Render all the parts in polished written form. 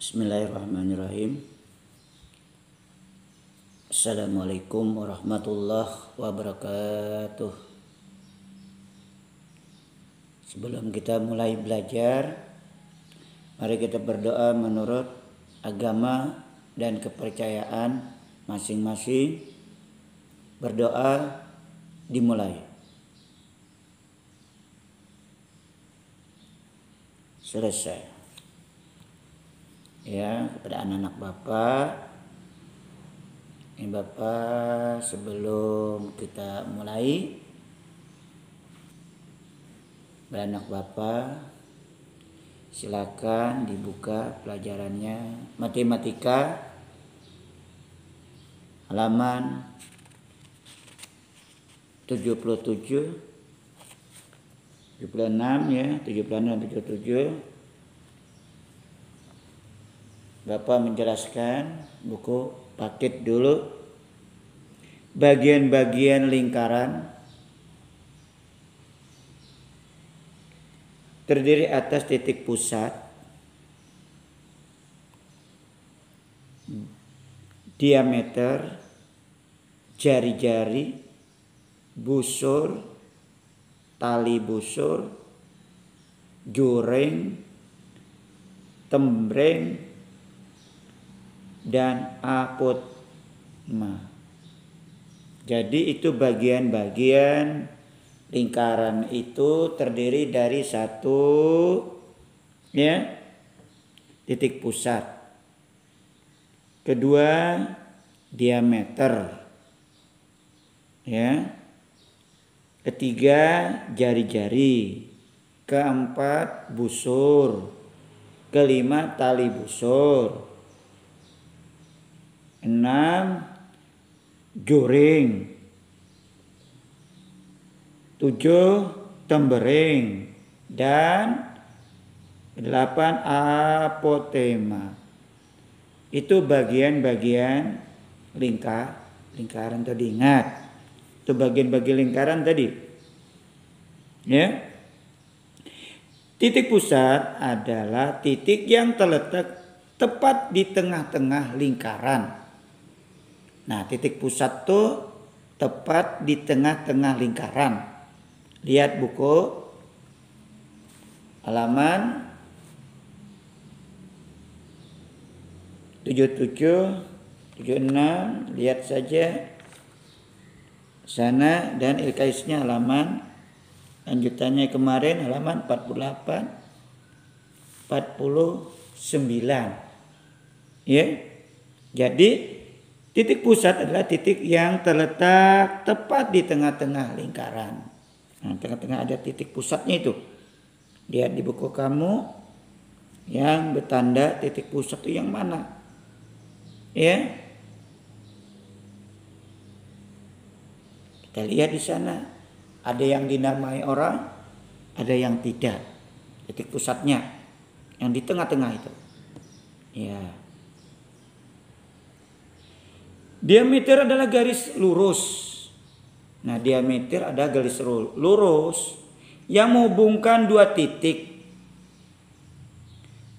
Bismillahirrahmanirrahim. Assalamualaikum warahmatullahi wabarakatuh. Sebelum kita mulai belajar, mari kita berdoa menurut agama dan kepercayaan masing-masing. Berdoa dimulai. Selesai. Ya, kepada anak-anak Bapak. Ini Bapak, sebelum kita mulai, anak Bapak silakan dibuka pelajarannya matematika halaman 77, 76 ya, 76 77. Bapak menjelaskan buku paket dulu. Bagian-bagian lingkaran terdiri atas titik pusat, diameter, jari-jari, busur, tali busur, juring, tembreng, dan apotema. Jadi itu bagian-bagian lingkaran itu terdiri dari satu ya titik pusat, kedua diameter ya, ketiga jari-jari, keempat busur, kelima tali busur, 6 juring, 7 tembreng, dan 8 apotema. Itu bagian-bagian lingkaran tadi. Ingat, itu bagian-bagian lingkaran tadi. Ya. Titik pusat adalah titik yang terletak tepat di tengah-tengah lingkaran. Nah, titik pusat tuh tepat di tengah-tengah lingkaran. Lihat buku halaman 77, 76, lihat saja sana, dan LKS-nya halaman lanjutannya kemarin halaman 48, 49. Ya. Jadi titik pusat adalah titik yang terletak tepat di tengah-tengah lingkaran. Nah, tengah-tengah ada titik pusatnya itu. Lihat di buku kamu yang bertanda titik pusat itu yang mana. Ya. Kita lihat di sana. Ada yang dinamai orang, ada yang tidak. Titik pusatnya yang di tengah-tengah itu. Ya. Diameter adalah garis lurus. Nah, diameter ada garis lurus yang menghubungkan dua titik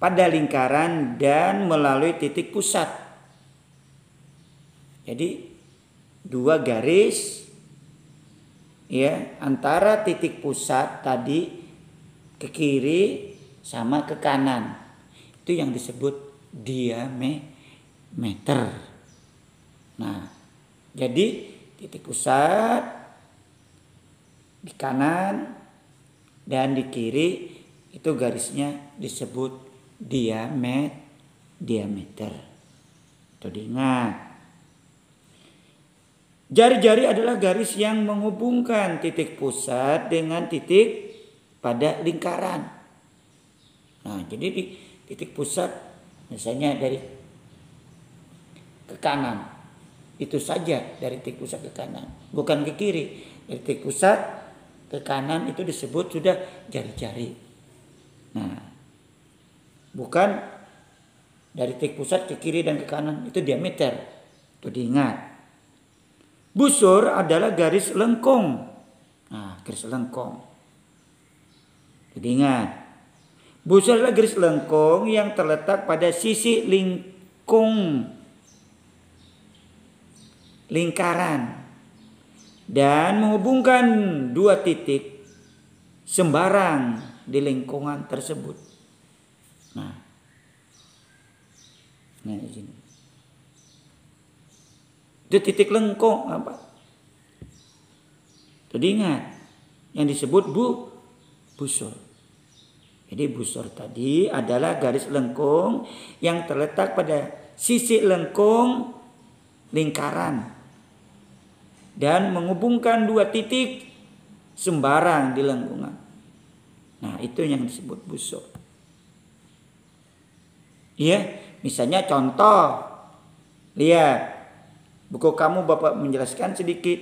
pada lingkaran dan melalui titik pusat. Jadi dua garis ya antara titik pusat tadi ke kiri sama ke kanan. Itu yang disebut diameter. Nah, jadi titik pusat di kanan dan di kiri itu garisnya disebut diameter. Itu diingat. Jari-jari adalah garis yang menghubungkan titik pusat dengan titik pada lingkaran. Nah, jadi di titik pusat misalnya dari ke kanan. Itu saja dari titik pusat ke kanan, bukan ke kiri. Dari titik pusat ke kanan itu disebut sudah jari-jari. Nah, bukan dari titik pusat ke kiri dan ke kanan, itu diameter. Itu diingat. Busur adalah garis lengkung. Nah, garis lengkung. Itu diingat. Busur adalah garis lengkung yang terletak pada sisi lingkaran dan menghubungkan dua titik sembarang di lingkungan tersebut. Nah di sini. Itu titik lengkung apa? Jadi ingat yang disebut busur. Jadi busur tadi adalah garis lengkung yang terletak pada sisi lengkung lingkaran dan menghubungkan dua titik sembarang di lengkungan. Nah, itu yang disebut busur. Iya, misalnya contoh. Lihat, buku kamu Bapak menjelaskan sedikit.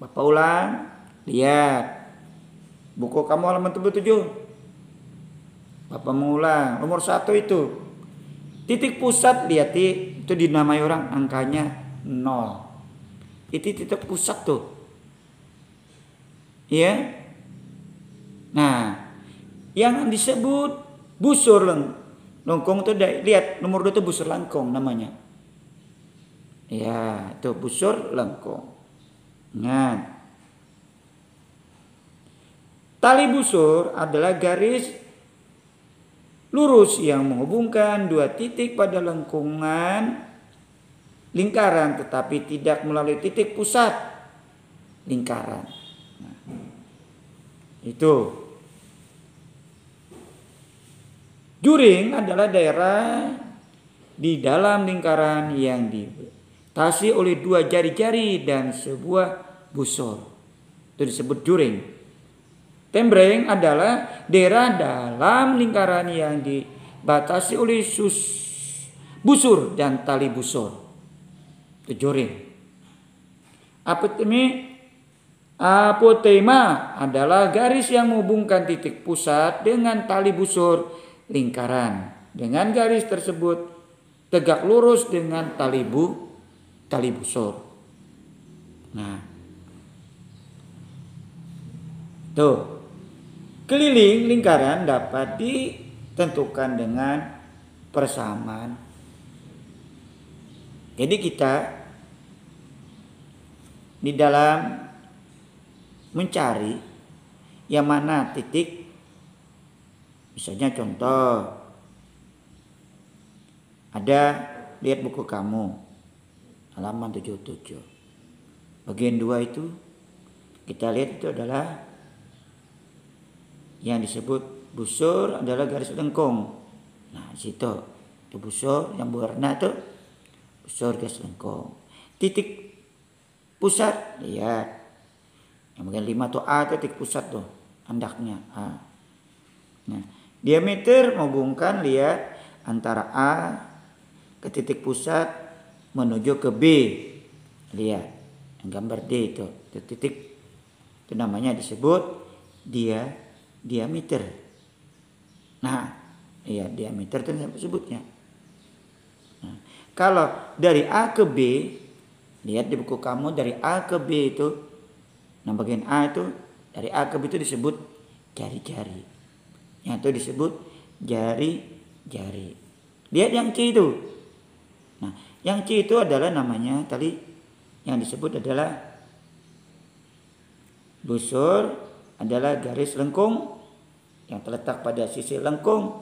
Bapak ulang. Lihat, buku kamu halaman 77. Bapak mengulang, nomor 1 itu. Titik pusat, lihat itu dinamai orang angkanya 0. Itu titik pusat tuh. Ya. Nah, yang disebut busur lengkung itu lihat nomor 2 itu busur lengkung namanya. Ya, itu busur lengkung. Ingat. Tali busur adalah garis lurus yang menghubungkan dua titik pada lengkungan lingkaran tetapi tidak melalui titik pusat lingkaran. Nah, itu. Juring adalah daerah di dalam lingkaran yang dibatasi oleh dua jari-jari dan sebuah busur. Itu disebut juring. Tembreng adalah daerah dalam lingkaran yang dibatasi oleh busur dan tali busur. Itu juring. Apotema adalah garis yang menghubungkan titik pusat dengan tali busur lingkaran. Dengan garis tersebut tegak lurus dengan tali busur. Nah, tuh. Keliling lingkaran dapat ditentukan dengan persamaan. Jadi kita di dalam mencari yang mana titik, misalnya contoh, ada lihat buku kamu halaman 77. Bagian 2 itu kita lihat itu adalah yang disebut busur adalah garis lengkung. Nah, situ itu busur yang berwarna itu busur garis lengkung. Titik pusat lihat. Yang bagian 5 tuh A itu titik pusat tuh, andaknya A. Nah, diameter menghubungkan lihat antara A ke titik pusat menuju ke B. Lihat yang gambar D itu titik itu namanya disebut diameter. Nah, iya diameter itu sebutnya. Nah, kalau dari A ke B, lihat di buku kamu dari A ke B itu, nah bagian A itu dari A ke B itu disebut jari-jari. Yang itu disebut jari-jari. Lihat yang C itu. Nah, yang C itu adalah namanya tadi yang disebut adalah busur adalah garis lengkung yang terletak pada sisi lengkung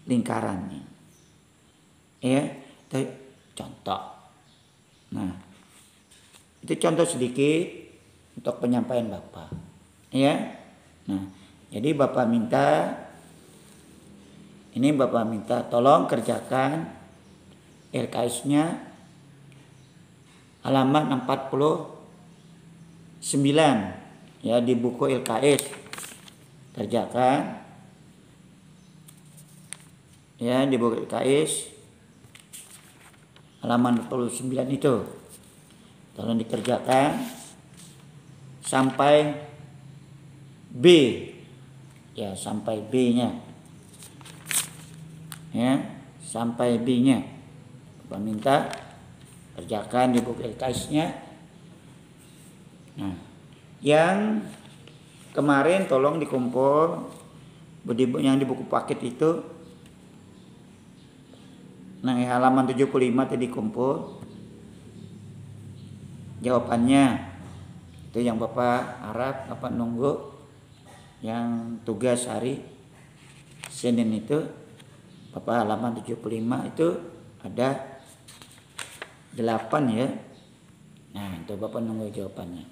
lingkarannya. Ya, itu contoh. Nah, itu contoh sedikit untuk penyampaian Bapak. Ya. Nah, jadi Bapak minta tolong kerjakan LKS-nya halaman 49. Ya, di buku LKS kerjakan ya di buku LKS halaman 49 itu tolong dikerjakan sampai B ya, sampai B-nya ya, sampai B-nya Bapak minta kerjakan di buku LKS-nya. Nah, yang kemarin tolong dikumpul yang di buku paket itu. Nah, halaman 75 tadi kumpul jawabannya. Itu yang Bapak harap Bapak nunggu. Yang tugas hari Senin itu Bapak halaman 75 itu ada 8 ya. Nah, itu Bapak nunggu jawabannya.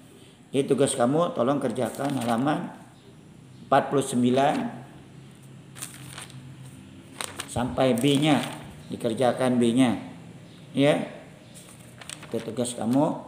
Jadi tugas kamu tolong kerjakan halaman 49 sampai B-nya, dikerjakan B-nya. Ya. Itu tugas kamu.